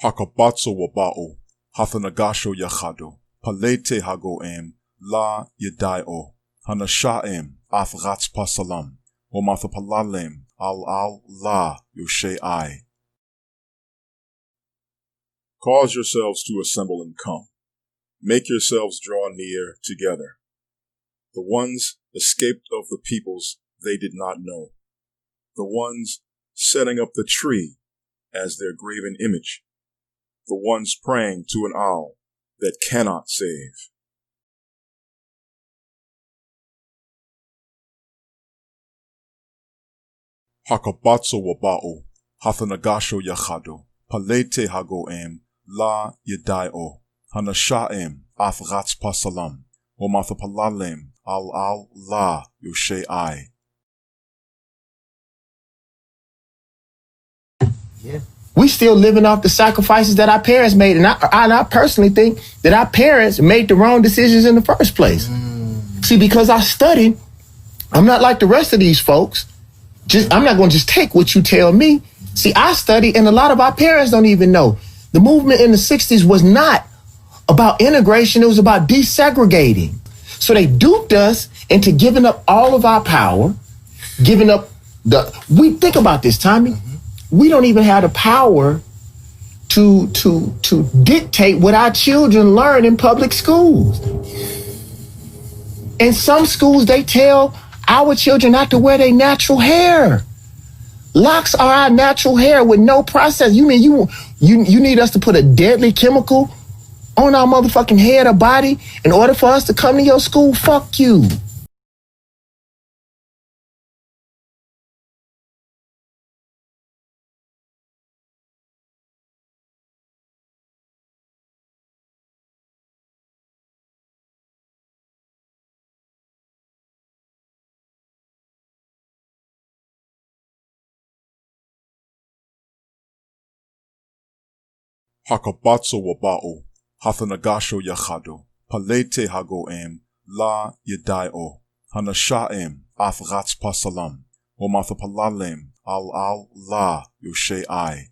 Hakabatso wabao, hathanagasho yachado, palete hagoem, la yadaio, hanashaem, afratz pasalam, wamathapalalem, al la yoshei. Cause yourselves to assemble and come. Make yourselves draw near together. The ones escaped of the peoples they did not know. The ones setting up the tree as their graven image. The ones praying to an owl that cannot save. Hakabatso wabao, hathanagasho yachado, palete hagoem, la yadaio, hanashaem, afratz pasalam, wamathapalalem, al la yoshei. Yeah. We still living off the sacrifices that our parents made. And I personally think that our parents made the wrong decisions in the first place. See, because I studied, I'm not like the rest of these folks. I'm not going to just take what you tell me. See, I studied, and a lot of our parents don't even know. The movement in the 60s was not about integration. It was about desegregating. So they duped us into giving up all of our power, giving up we think about this, Tommy. We don't even have the power to dictate what our children learn in public schools. In some schools, they tell our children not to wear their natural hair. Locks are our natural hair with no process. You mean you need us to put a deadly chemical on our motherfucking head or body in order for us to come to your school? Fuck you. Hakabatso wabao, hathanagasho yachado, palete hagoem, la yadaio, hanashaem, afratz pasalam, wamathapalalem, al la yoshei.